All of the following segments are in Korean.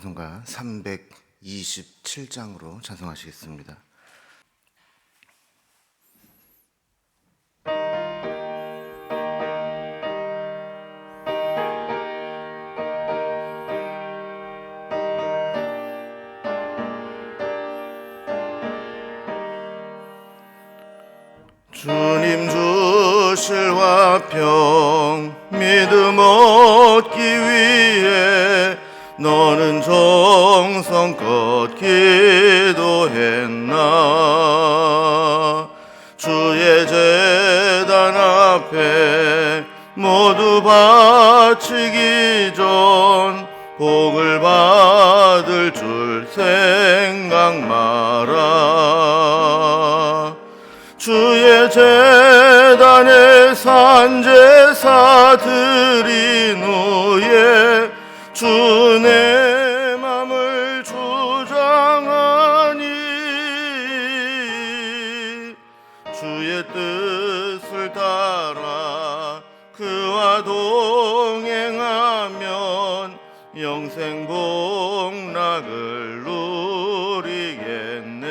찬송가 327장으로 찬송하시겠습니다. 주님 주실 화평 믿음 얻기 위해 너는 정성껏 기도했나. 주의 제단 앞에 모두 바치기 전 복을 받을 줄 생각 마라. 주의 제단에 산제사 드린 후에 주 내 맘을 주장하니 주의 뜻을 따라 그와 동행하면 영생 복락을 누리겠네.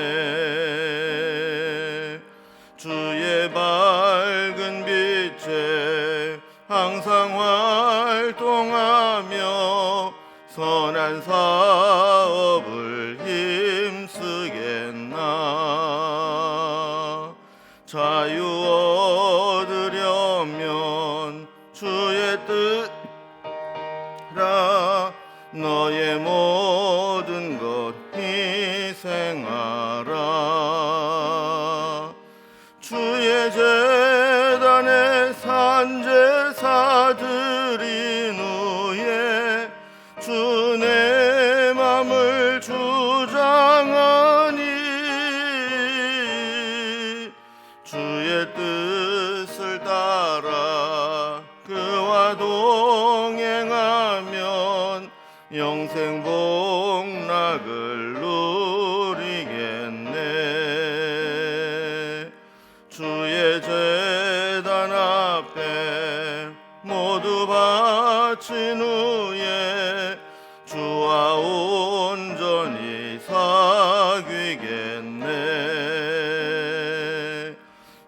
주의 밝은 빛에 항상 활동하며 선한 사업을 힘쓰겠나. 자유 얻으려면 주의 뜻이라 너의 모든 것 희생하라. 주의 제단에 산제사 드린 후에 주 내 맘을 주장하니 주의 뜻을 따라 그와 동행하면 영생 복락을 누리겠네. 주의 제단 앞에 모두 바친 후에 주와 온전히 사귀겠네.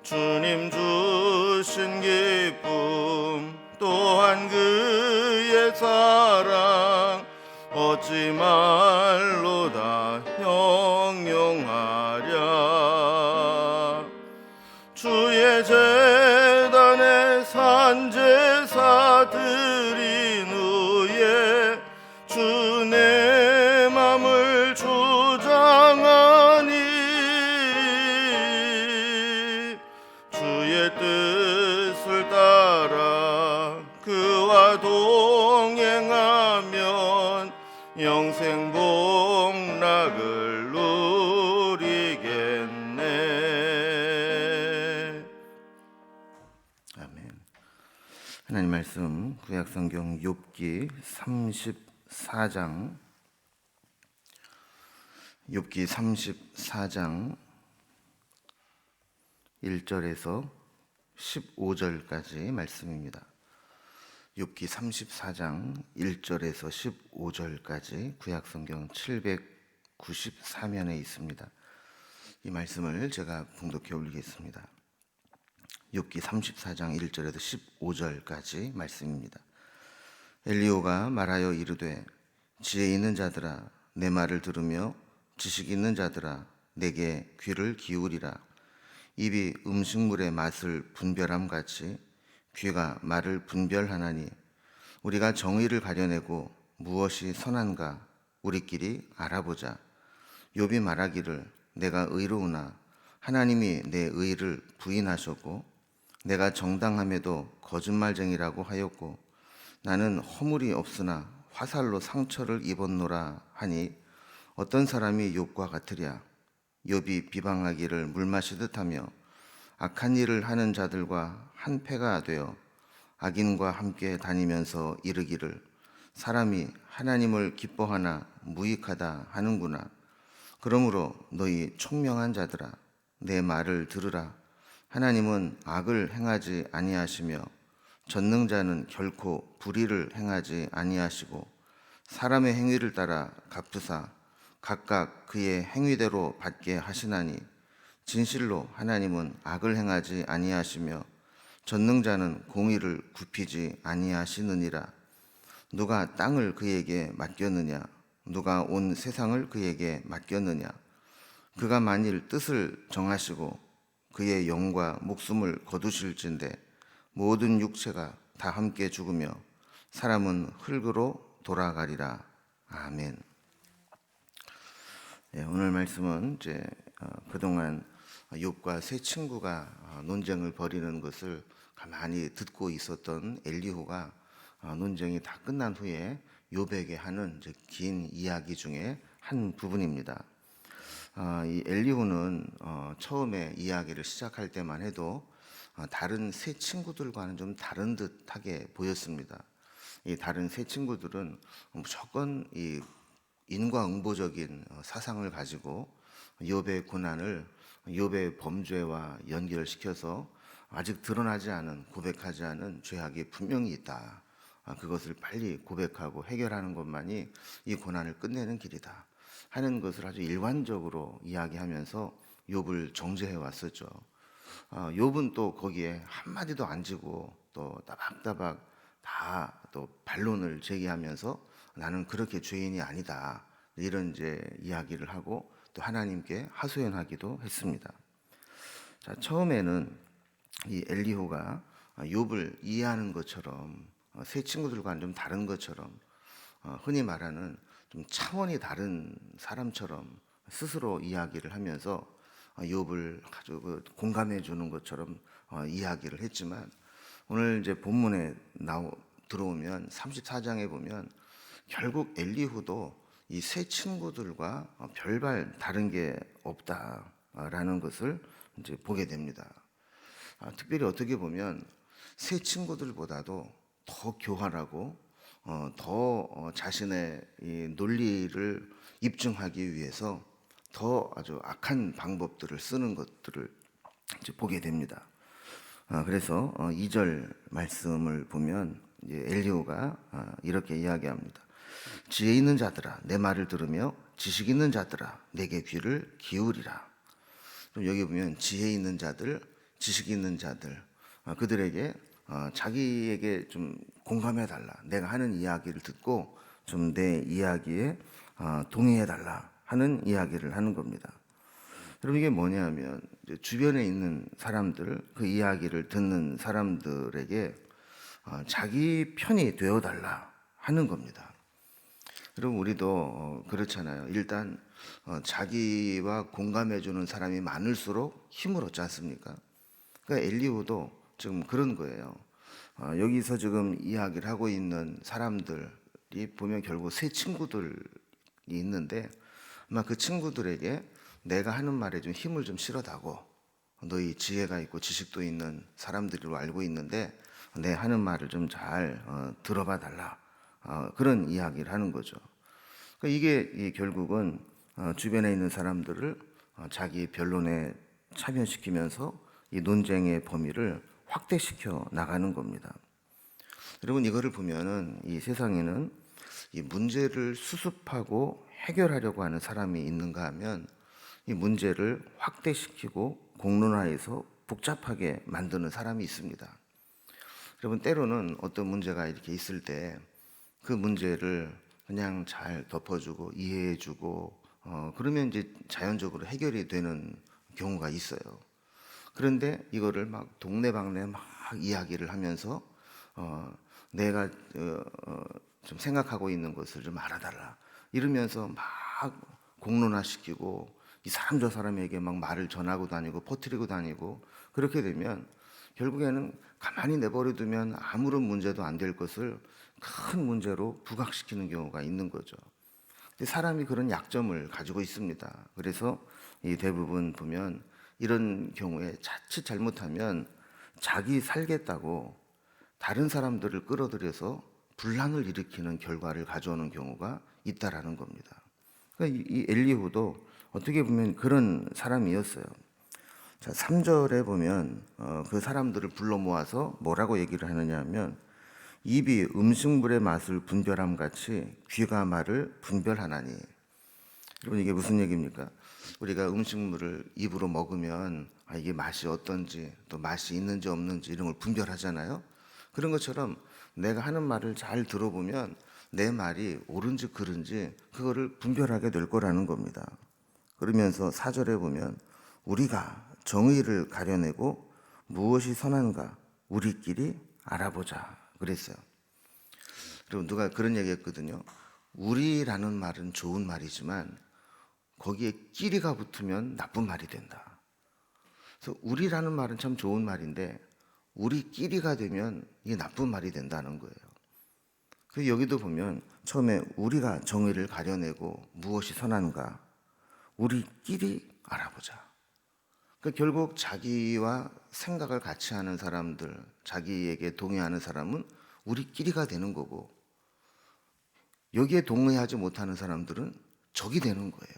주님 주신 기쁨 또한 그의 사랑 어찌 말로 다 형용하랴. 주의 제단에 산제사 드린 후에 주 내 맘을 주장하니 주의 뜻을 따라 그와 동행하면 영생 복락을 누리겠네. 아멘. 하나님 말씀 구약성경 욥기 34장 1절에서 15절까지 말씀입니다. 욥기 34장 1절에서 15절까지 구약성경 794면에 있습니다. 이 말씀을 제가 봉독해 올리겠습니다. 욥기 34장 1절에서 15절까지 말씀입니다. 엘리야가 말하여 이르되 지혜 있는 자들아 내 말을 들으며 지식 있는 자들아 내게 귀를 기울이라. 입이 음식물의 맛을 분별함 같이 귀가 말을 분별하나니 우리가 정의를 가려내고 무엇이 선한가 우리끼리 알아보자. 욥이 말하기를 내가 의로우나 하나님이 내 의를 부인하셨고 내가 정당함에도 거짓말쟁이라고 하였고 나는 허물이 없으나 화살로 상처를 입었노라 하니 어떤 사람이 욥과 같으랴. 욥이 비방하기를 물 마시듯 하며 악한 일을 하는 자들과 한 패가 되어 악인과 함께 다니면서 이르기를 사람이 하나님을 기뻐하나 무익하다 하는구나. 그러므로 너희 총명한 자들아 내 말을 들으라. 하나님은 악을 행하지 아니하시며 전능자는 결코 불의를 행하지 아니하시고 사람의 행위를 따라 갚으사 각각 그의 행위대로 받게 하시나니 진실로 하나님은 악을 행하지 아니하시며 전능자는 공의를 굽히지 아니하시느니라. 누가 땅을 그에게 맡겼느냐? 누가 온 세상을 그에게 맡겼느냐? 그가 만일 뜻을 정하시고 그의 영과 목숨을 거두실진대 모든 육체가 다 함께 죽으며 사람은 흙으로 돌아가리라. 아멘. 네, 오늘 말씀은 이제 그동안 욥과 세 친구가 논쟁을 벌이는 것을 가만히 듣고 있었던 엘리후가 논쟁이 다 끝난 후에 욥에게 하는 이제 긴 이야기 중에 한 부분입니다. 이 엘리후는 처음에 이야기를 시작할 때만 해도 다른 세 친구들과는 좀 다른 듯하게 보였습니다. 이 다른 세 친구들은 무조건 이 인과응보적인 사상을 가지고 욥의 고난을 욥의 범죄와 연결시켜서 아직 드러나지 않은, 고백하지 않은 죄악이 분명히 있다. 그것을 빨리 고백하고 해결하는 것만이 이 고난을 끝내는 길이다 하는 것을 아주 일관적으로 이야기하면서 욥을 정죄해 왔었죠. 욥은 또 거기에 한마디도 안 지고 또 따박따박 다 또 반론을 제기하면서 나는 그렇게 죄인이 아니다, 이런 이제 이야기를 하고 또 하나님께 하소연하기도 했습니다. 자, 처음에는 이 엘리후가 욥을 이해하는 것처럼 세 친구들과는 좀 다른 것처럼 흔히 말하는 좀 차원이 다른 사람처럼 스스로 이야기를 하면서 욥을 아주 공감해 주는 것처럼 이야기를 했지만 오늘 이제 본문에 들어오면 34장에 보면 결국 엘리후도 이 세 친구들과 별반 다른 게 없다라는 것을 이제 보게 됩니다. 특별히 어떻게 보면 세 친구들보다도 더 교활하고 더 자신의 이 논리를 입증하기 위해서 더 아주 악한 방법들을 쓰는 것들을 이제 보게 됩니다. 그래서 2절 말씀을 보면 이제 엘리후가 이렇게 이야기합니다. 지혜 있는 자들아 내 말을 들으며 지식 있는 자들아 내게 귀를 기울이라. 좀 여기 보면 지혜 있는 자들, 지식 있는 자들, 그들에게 자기에게 좀 공감해 달라, 내가 하는 이야기를 듣고 좀 내 이야기에 동의해 달라 하는 이야기를 하는 겁니다. 여러분 이게 뭐냐면 주변에 있는 사람들, 그 이야기를 듣는 사람들에게 자기 편이 되어 달라 하는 겁니다. 여러분 우리도 그렇잖아요. 일단 자기와 공감해 주는 사람이 많을수록 힘을 얻지 않습니까? 그러니까 엘리후도 지금 그런 거예요. 여기서 지금 이야기를 하고 있는 사람들이 보면 결국 세 친구들이 있는데 아마 그 친구들에게 내가 하는 말에 좀 힘을 좀 실어다고, 너희 지혜가 있고 지식도 있는 사람들로 알고 있는데 내 하는 말을 좀 잘 들어봐 달라, 그런 이야기를 하는 거죠. 그러니까 이게 결국은 주변에 있는 사람들을 자기 변론에 참여시키면서 이 논쟁의 범위를 확대시켜 나가는 겁니다. 여러분 이거를 보면은 이 세상에는 이 문제를 수습하고 해결하려고 하는 사람이 있는가 하면 이 문제를 확대시키고 공론화해서 복잡하게 만드는 사람이 있습니다. 여러분 때로는 어떤 문제가 이렇게 있을 때 그 문제를 그냥 잘 덮어주고 이해해주고 그러면 이제 자연적으로 해결이 되는 경우가 있어요. 그런데 이거를 막 동네방네 막 이야기를 하면서 내가 좀 생각하고 있는 것을 좀 알아달라 이러면서 막 공론화시키고 이 사람 저 사람에게 막 말을 전하고 다니고 퍼뜨리고 다니고, 그렇게 되면 결국에는 가만히 내버려 두면 아무런 문제도 안 될 것을 큰 문제로 부각시키는 경우가 있는 거죠. 근데 사람이 그런 약점을 가지고 있습니다. 그래서 이 대부분 보면 이런 경우에 자칫 잘못하면 자기 살겠다고 다른 사람들을 끌어들여서 분란을 일으키는 결과를 가져오는 경우가 있다라는 겁니다. 그러니까 이 엘리후도 어떻게 보면 그런 사람이었어요. 자, 3절에 보면 그 사람들을 불러 모아서 뭐라고 얘기를 하느냐 하면 입이 음식물의 맛을 분별함 같이 귀가 말을 분별하나니. 여러분, 이게 무슨 얘기입니까? 우리가 음식물을 입으로 먹으면 이게 맛이 어떤지, 또 맛이 있는지 없는지 이런 걸 분별하잖아요. 그런 것처럼 내가 하는 말을 잘 들어보면 내 말이 옳은지 그른지 그거를 분별하게 될 거라는 겁니다. 그러면서 4절에 보면 우리가 정의를 가려내고 무엇이 선한가 우리끼리 알아보자 그랬어요. 그리고 누가 그런 얘기 했거든요. 우리라는 말은 좋은 말이지만 거기에 끼리가 붙으면 나쁜 말이 된다. 그래서 우리라는 말은 참 좋은 말인데 우리끼리가 되면 이게 나쁜 말이 된다는 거예요. 그래서 여기도 보면 처음에 우리가 정의를 가려내고 무엇이 선한가 우리끼리 알아보자. 그러니까 결국 자기와 생각을 같이 하는 사람들, 자기에게 동의하는 사람은 우리끼리가 되는 거고 여기에 동의하지 못하는 사람들은 적이 되는 거예요.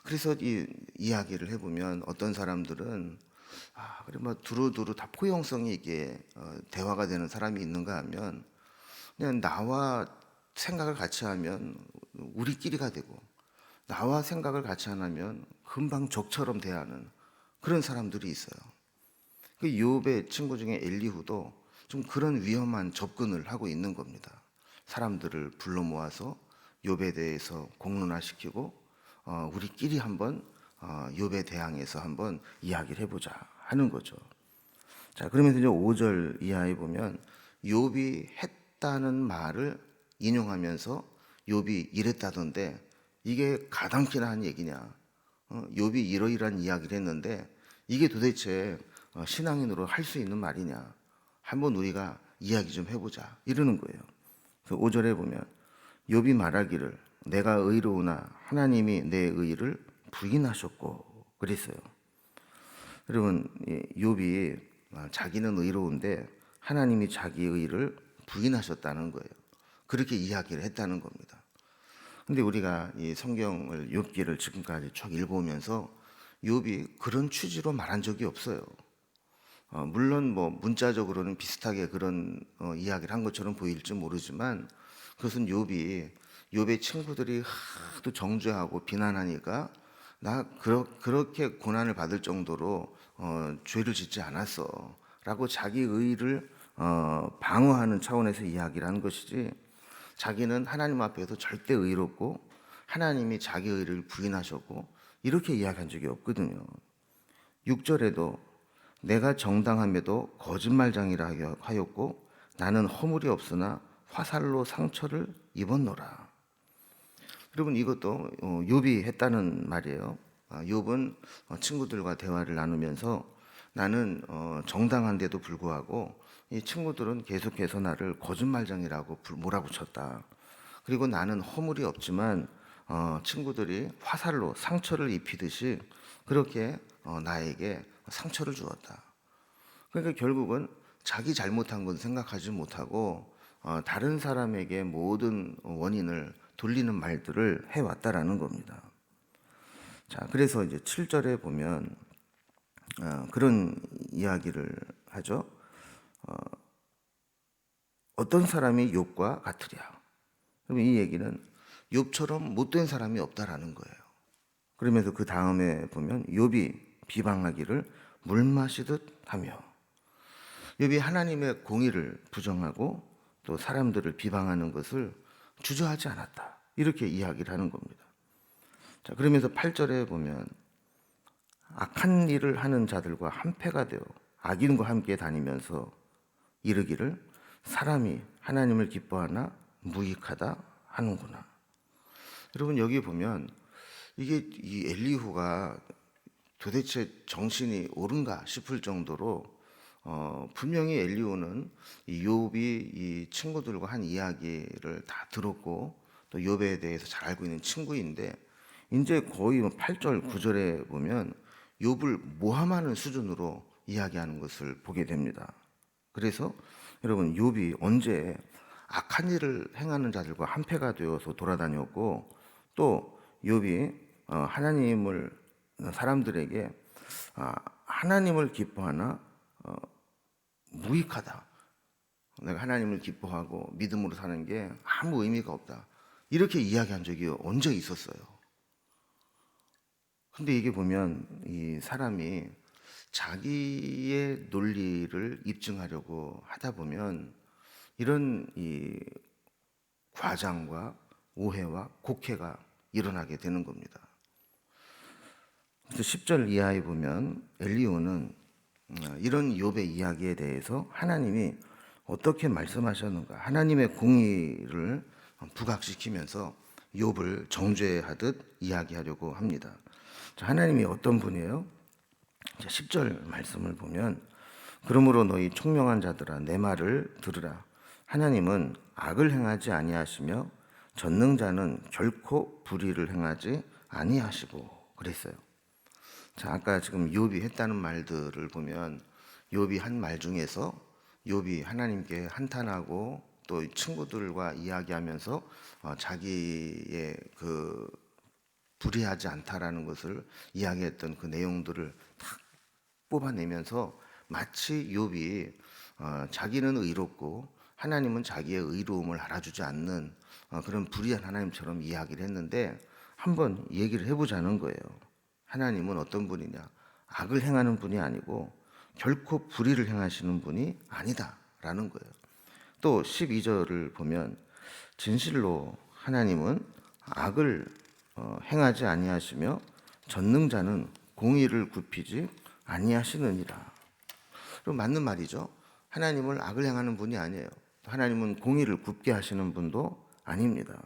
그래서 이 이야기를 해보면 어떤 사람들은 그래 뭐 두루두루 다 포용성이 있게 대화가 되는 사람이 있는가 하면 그냥 나와 생각을 같이 하면 우리끼리가 되고 나와 생각을 같이 안 하면 금방 적처럼 대하는 그런 사람들이 있어요. 그 욥의 친구 중에 엘리후도 좀 그런 위험한 접근을 하고 있는 겁니다. 사람들을 불러 모아서 욥에 대해서 공론화시키고 우리끼리 한번 욥에 대항해서 한번 이야기를 해보자 하는 거죠. 자, 그러면서 이제 5절 이하에 보면 욥이 했다는 말을 인용하면서 욥이 이랬다던데 이게 가당키나 한 얘기냐? 욥이 이러이러한 이야기를 했는데 이게 도대체 신앙인으로 할 수 있는 말이냐? 한번 우리가 이야기 좀 해보자 이러는 거예요. 그래서 5절에 보면 욥이 말하기를 내가 의로우나 하나님이 내 의를 부인하셨고 그랬어요. 여러분, 욥이 자기는 의로운데 하나님이 자기 의를 부인하셨다는 거예요. 그렇게 이야기를 했다는 겁니다. 근데 우리가 이 성경을 욥기를 지금까지 쭉 읽어오면서 욥이 그런 취지로 말한 적이 없어요. 물론 뭐 문자적으로는 비슷하게 그런 이야기를 한 것처럼 보일지 모르지만 그것은 욥의 친구들이 하도 정죄하고 비난하니까 나 그렇게 고난을 받을 정도로 죄를 짓지 않았어라고 자기 의를 방어하는 차원에서 이야기를 한 것이지 자기는 하나님 앞에서 절대 의롭고 하나님이 자기 의를 부인하셨고 이렇게 이야기한 적이 없거든요. 6절에도 내가 정당함에도 거짓말장이라 하였고 나는 허물이 없으나 화살로 상처를 입었노라. 여러분 이것도 욥이 했다는 말이에요. 욥은 친구들과 대화를 나누면서 나는 정당한데도 불구하고 이 친구들은 계속해서 나를 거짓말장이라고 몰아붙였다. 그리고 나는 허물이 없지만 친구들이 화살로 상처를 입히듯이 그렇게 나에게 상처를 주었다. 그러니까 결국은 자기 잘못한 건 생각하지 못하고 다른 사람에게 모든 원인을 돌리는 말들을 해왔다라는 겁니다. 자, 그래서 이제 7절에 보면 그런 이야기를 하죠. 어떤 사람이 욥과 같으랴. 그럼 이 얘기는 욥처럼 못된 사람이 없다라는 거예요. 그러면서 그 다음에 보면 욥이 비방하기를 물 마시듯 하며 욥이 하나님의 공의를 부정하고 또 사람들을 비방하는 것을 주저하지 않았다. 이렇게 이야기를 하는 겁니다. 자, 그러면서 8절에 보면 악한 일을 하는 자들과 한패가 되어 악인과 함께 다니면서 이르기를 사람이 하나님을 기뻐하나 무익하다 하는구나. 여러분 여기 보면 이게 이 엘리후가 도대체 정신이 옳은가 싶을 정도로 분명히 엘리후는 이 욥이 이 친구들과 한 이야기를 다 들었고 또 욥에 대해서 잘 알고 있는 친구인데 이제 거의 8절 9절에 보면 욥을 모함하는 수준으로 이야기하는 것을 보게 됩니다. 그래서 여러분 욥이 언제 악한 일을 행하는 자들과 한패가 되어서 돌아다녔고 또 욥이 하나님을 사람들에게 하나님을 기뻐하나 무익하다. 내가 하나님을 기뻐하고 믿음으로 사는 게 아무 의미가 없다. 이렇게 이야기한 적이 언제 있었어요. 근데 이게 보면 이 사람이 자기의 논리를 입증하려고 하다 보면 이런 이 과장과 오해와 곡해가 일어나게 되는 겁니다. 그래서 10절 이하에 보면 엘리후는 이런 욥의 이야기에 대해서 하나님이 어떻게 말씀하셨는가, 하나님의 공의를 부각시키면서 욥을 정죄하듯 이야기하려고 합니다. 자, 하나님이 어떤 분이에요? 10절 말씀을 보면 그러므로 너희 총명한 자들아 내 말을 들으라. 하나님은 악을 행하지 아니하시며 전능자는 결코 불의를 행하지 아니하시고 그랬어요. 자, 아까 지금 욥이 했다는 말들을 보면 욥이 한 말 중에서 욥이 하나님께 한탄하고 또 친구들과 이야기하면서 자기의 그 불의하지 않다라는 것을 이야기했던 그 내용들을 탁 뽑아내면서 마치 욥이 자기는 의롭고 하나님은 자기의 의로움을 알아주지 않는 그런 불의한 하나님처럼 이야기를 했는데 한번 얘기를 해보자는 거예요. 하나님은 어떤 분이냐? 악을 행하는 분이 아니고 결코 불의를 행하시는 분이 아니다라는 거예요. 또 12절을 보면 진실로 하나님은 악을 행하지 아니하시며 전능자는 공의를 굽히지 아니하시느니라. 그럼 맞는 말이죠. 하나님은 악을 행하는 분이 아니에요. 하나님은 공의를 굽게 하시는 분도 아닙니다.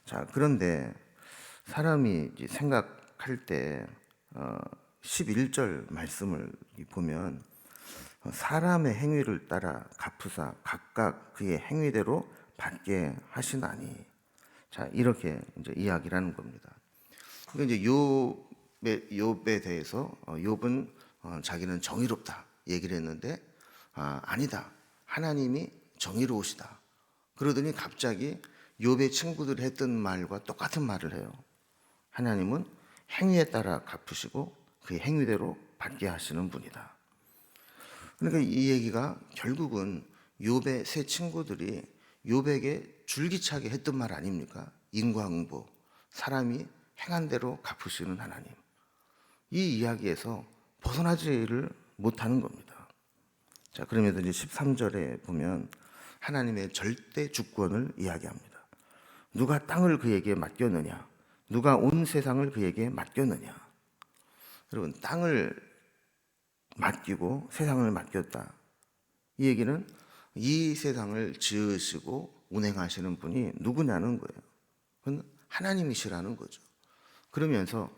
자, 그런데 사람이 생각할 때 11절 말씀을 보면 사람의 행위를 따라 갚으사 각각 그의 행위대로 받게 하시나니, 자, 이렇게 이제 이야기를 하는 겁니다. 그러니까 이제 욥에 대해서 욥은 자기는 정의롭다 얘기를 했는데 아니다. 하나님이 정의로우시다. 그러더니 갑자기 욥의 친구들이 했던 말과 똑같은 말을 해요. 하나님은 행위에 따라 갚으시고 그 행위대로 받게 하시는 분이다. 그러니까 이 얘기가 결국은 욥의 세 친구들이 욥에게 줄기차게 했던 말 아닙니까? 인과응보, 사람이 행한 대로 갚으시는 하나님. 이 이야기에서 벗어나지를 못하는 겁니다. 자, 그러면서 이제 13절에 보면 하나님의 절대 주권을 이야기합니다. 누가 땅을 그에게 맡겼느냐? 누가 온 세상을 그에게 맡겼느냐? 여러분, 땅을 맡기고 세상을 맡겼다. 이 얘기는 이 세상을 지으시고 운행하시는 분이 누구냐는 거예요. 그건 하나님이시라는 거죠. 그러면서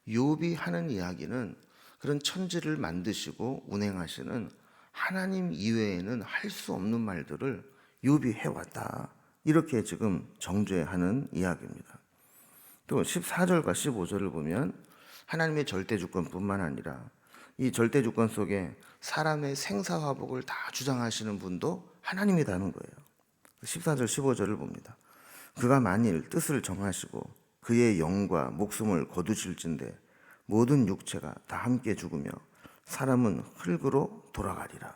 욥이 하는 이야기는 그런 천지를 만드시고 운행하시는 하나님 이외에는 할 수 없는 말들을 욥이 해왔다. 이렇게 지금 정죄하는 이야기입니다. 또 14절과 15절을 보면 하나님의 절대 주권뿐만 아니라 이 절대 주권 속에 사람의 생사화복을 다 주장하시는 분도 하나님이라는 거예요. 14절 15절을 봅니다. 그가 만일 뜻을 정하시고 그의 영과 목숨을 거두실진대 모든 육체가 다 함께 죽으며 사람은 흙으로 돌아가리라.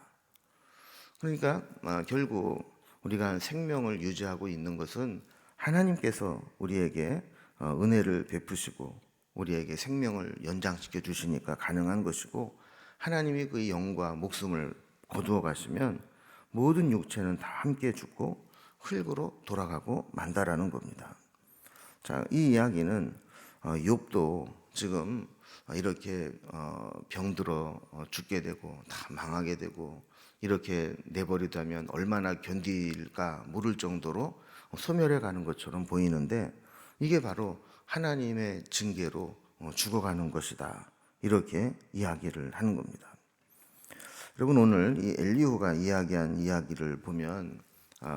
그러니까 결국 우리가 생명을 유지하고 있는 것은 하나님께서 우리에게 은혜를 베푸시고 우리에게 생명을 연장시켜 주시니까 가능한 것이고, 하나님이 그 영과 목숨을 거두어 가시면 모든 육체는 다 함께 죽고 흙으로 돌아가고 만다라는 겁니다. 자, 이 이야기는 욥도 지금 이렇게 병들어 죽게 되고 다 망하게 되고 이렇게 내버리다면 얼마나 견딜까 모를 정도로 소멸해 가는 것처럼 보이는데, 이게 바로 하나님의 징계로 죽어가는 것이다. 이렇게 이야기를 하는 겁니다. 여러분, 오늘 이 엘리후가 이야기한 이야기를 보면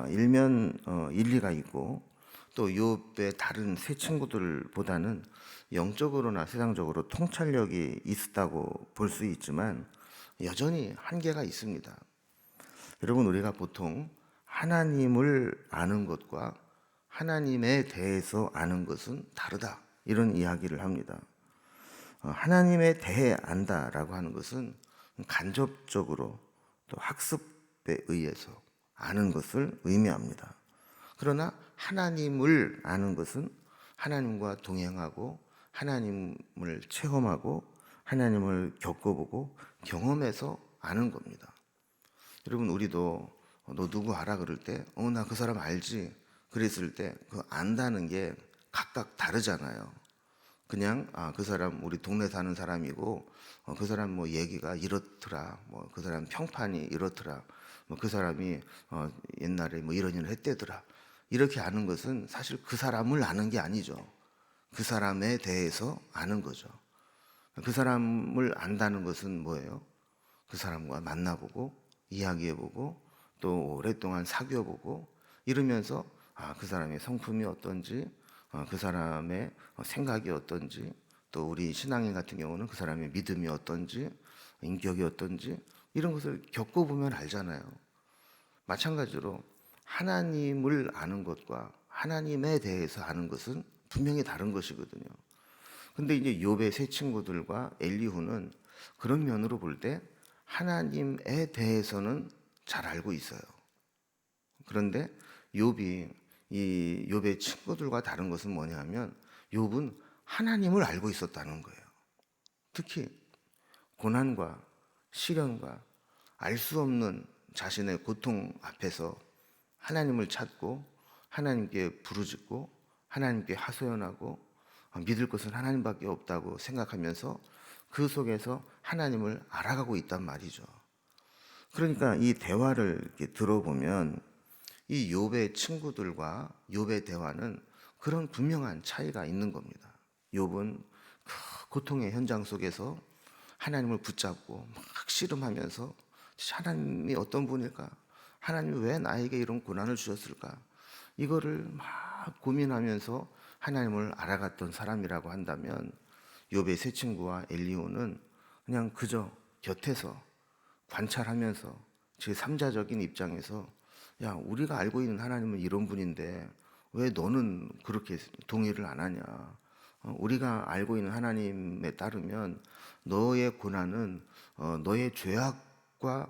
일면 일리가 있고 또 욥의 다른 세 친구들보다는 영적으로나 세상적으로 통찰력이 있었다고 볼 수 있지만 여전히 한계가 있습니다. 여러분, 우리가 보통 하나님을 아는 것과 하나님에 대해서 아는 것은 다르다, 이런 이야기를 합니다. 하나님에 대해 안다라고 하는 것은 간접적으로 또 학습에 의해서 아는 것을 의미합니다. 그러나 하나님을 아는 것은 하나님과 동행하고 하나님을 체험하고 하나님을 겪어보고 경험해서 아는 겁니다. 여러분, 우리도 너 누구 알아 그럴 때 나 그 사람 알지 그랬을 때 그 안다는 게 각각 다르잖아요. 그냥 그 사람 우리 동네 사는 사람이고 그 사람 뭐 얘기가 이렇더라, 뭐 그 사람 평판이 이렇더라, 뭐 그 사람이 옛날에 뭐 이런 일을 했대더라, 이렇게 아는 것은 사실 그 사람을 아는 게 아니죠. 그 사람에 대해서 아는 거죠. 그 사람을 안다는 것은 뭐예요? 그 사람과 만나보고 이야기해보고 또 오랫동안 사귀어보고 이러면서 그 사람의 성품이 어떤지, 그 사람의 생각이 어떤지, 또 우리 신앙인 같은 경우는 그 사람의 믿음이 어떤지, 인격이 어떤지 이런 것을 겪어보면 알잖아요. 마찬가지로 하나님을 아는 것과 하나님에 대해서 아는 것은 분명히 다른 것이거든요. 근데 이제 욥의 세 친구들과 엘리후는 그런 면으로 볼 때 하나님에 대해서는 잘 알고 있어요. 그런데 욥이 이 욥의 친구들과 다른 것은 뭐냐면 욥은 하나님을 알고 있었다는 거예요. 특히 고난과 시련과 알 수 없는 자신의 고통 앞에서 하나님을 찾고 하나님께 부르짖고 하나님께 하소연하고 믿을 것은 하나님밖에 없다고 생각하면서 그 속에서 하나님을 알아가고 있단 말이죠. 그러니까 이 대화를 이렇게 들어보면 이 욥의 친구들과 욥의 대화는 그런 분명한 차이가 있는 겁니다. 욥은 그 고통의 현장 속에서 하나님을 붙잡고 막 씨름하면서 하나님이 어떤 분일까? 하나님이 왜 나에게 이런 고난을 주셨을까? 이거를 막 고민하면서 하나님을 알아갔던 사람이라고 한다면 욥의 세 친구와 엘리후는 그냥 그저 곁에서 관찰하면서 제3자적인 입장에서 야, 우리가 알고 있는 하나님은 이런 분인데 왜 너는 그렇게 동의를 안 하냐? 우리가 알고 있는 하나님에 따르면 너의 고난은 너의 죄악과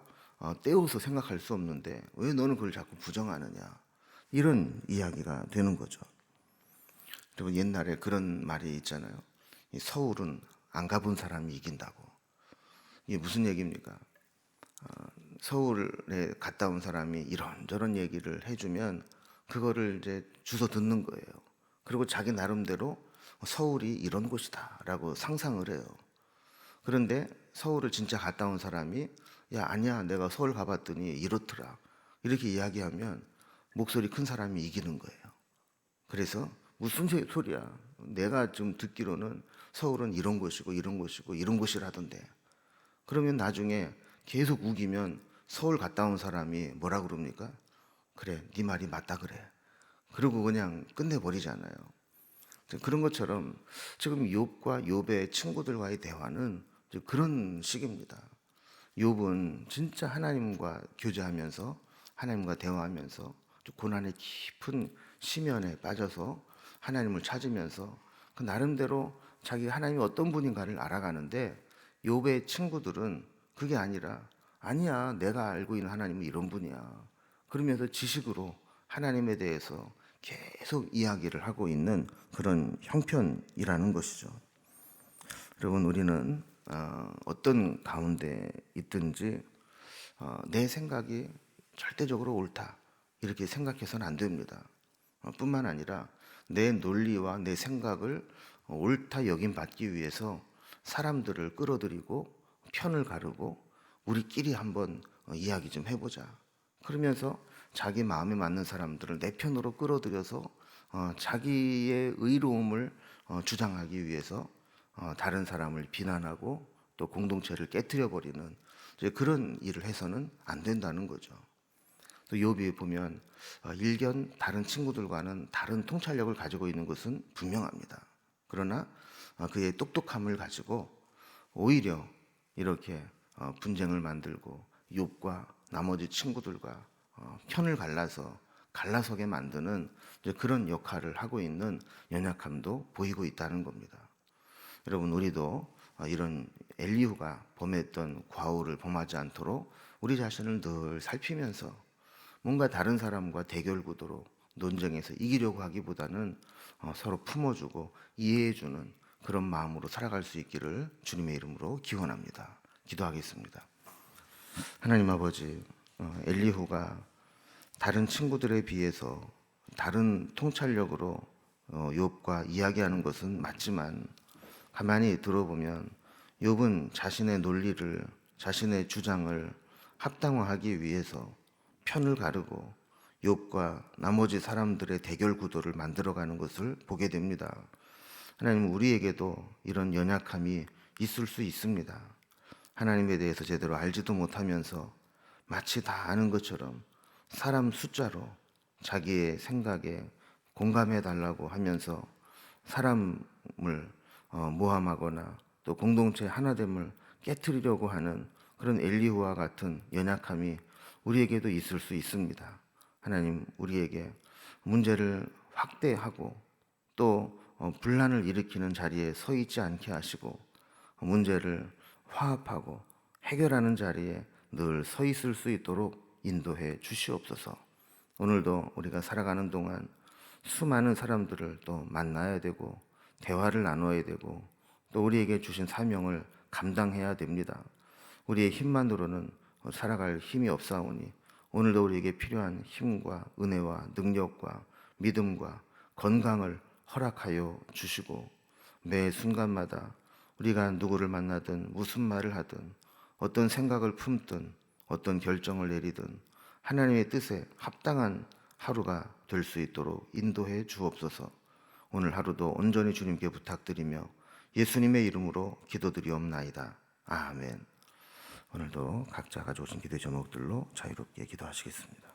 떼어서 생각할 수 없는데 왜 너는 그걸 자꾸 부정하느냐? 이런 이야기가 되는 거죠. 그리고 옛날에 그런 말이 있잖아요. 이 서울은 안 가본 사람이 이긴다고. 이게 무슨 얘기입니까? 서울에 갔다 온 사람이 이런저런 얘기를 해주면 그거를 이제 주워 듣는 거예요. 그리고 자기 나름대로 서울이 이런 곳이다라고 상상을 해요. 그런데 서울을 진짜 갔다 온 사람이 야, 아니야, 내가 서울 가봤더니 이렇더라, 이렇게 이야기하면 목소리 큰 사람이 이기는 거예요. 그래서 무슨 소리야, 내가 좀 듣기로는 서울은 이런 곳이고 이런 곳이고 이런 곳이라던데. 그러면 나중에 계속 우기면 서울 갔다 온 사람이 뭐라 그럽니까? 그래, 네 말이 맞다 그래. 그리고 그냥 끝내버리잖아요. 그런 것처럼 지금 욥과 욥의 친구들과의 대화는 그런 식입니다. 욥은 진짜 하나님과 교제하면서 하나님과 대화하면서 고난의 깊은 심연에 빠져서 하나님을 찾으면서 그 나름대로 자기 하나님이 어떤 분인가를 알아가는데 욥의 친구들은 그게 아니라 아니야, 내가 알고 있는 하나님은 이런 분이야, 그러면서 지식으로 하나님에 대해서 계속 이야기를 하고 있는 그런 형편이라는 것이죠. 여러분, 우리는 어떤 가운데 있든지 내 생각이 절대적으로 옳다 이렇게 생각해서는 안 됩니다. 뿐만 아니라 내 논리와 내 생각을 옳다 여김 받기 위해서 사람들을 끌어들이고 편을 가르고 우리끼리 한번 이야기 좀 해보자. 그러면서 자기 마음에 맞는 사람들을 내 편으로 끌어들여서 자기의 의로움을 주장하기 위해서 다른 사람을 비난하고 또 공동체를 깨뜨려 버리는 그런 일을 해서는 안 된다는 거죠. 또 욥이 보면 일견 다른 친구들과는 다른 통찰력을 가지고 있는 것은 분명합니다. 그러나 그의 똑똑함을 가지고 오히려 이렇게 분쟁을 만들고 욥과 나머지 친구들과 편을 갈라서 갈라서게 만드는 그런 역할을 하고 있는 연약함도 보이고 있다는 겁니다. 여러분, 우리도 이런 엘리후가 범했던 과오를 범하지 않도록 우리 자신을 늘 살피면서 뭔가 다른 사람과 대결 구도로 논쟁에서 이기려고 하기보다는 서로 품어주고 이해해주는 그런 마음으로 살아갈 수 있기를 주님의 이름으로 기원합니다. 기도하겠습니다. 하나님 아버지, 엘리후가 다른 친구들에 비해서 다른 통찰력으로 욥과 이야기하는 것은 맞지만 가만히 들어보면 욥은 자신의 논리를, 자신의 주장을 합당화하기 위해서 편을 가르고 욥과 나머지 사람들의 대결 구도를 만들어가는 것을 보게 됩니다. 하나님, 우리에게도 이런 연약함이 있을 수 있습니다. 하나님에 대해서 제대로 알지도 못하면서 마치 다 아는 것처럼 사람 숫자로 자기의 생각에 공감해 달라고 하면서 사람을 모함하거나 또 공동체 하나됨을 깨트리려고 하는 그런 엘리후와 같은 연약함이 우리에게도 있을 수 있습니다. 하나님, 우리에게 문제를 확대하고 또 분란을 일으키는 자리에 서 있지 않게 하시고 문제를 화합하고 해결하는 자리에 늘 서 있을 수 있도록 인도해 주시옵소서. 오늘도 우리가 살아가는 동안 수많은 사람들을 또 만나야 되고 대화를 나눠야 되고 또 우리에게 주신 사명을 감당해야 됩니다. 우리의 힘만으로는 살아갈 힘이 없사오니 오늘도 우리에게 필요한 힘과 은혜와 능력과 믿음과 건강을 허락하여 주시고 매 순간마다 우리가 누구를 만나든 무슨 말을 하든 어떤 생각을 품든 어떤 결정을 내리든 하나님의 뜻에 합당한 하루가 될 수 있도록 인도해 주옵소서. 오늘 하루도 온전히 주님께 부탁드리며 예수님의 이름으로 기도드리옵나이다. 아멘. 오늘도 각자 가져오신 기도 제목들로 자유롭게 기도하시겠습니다.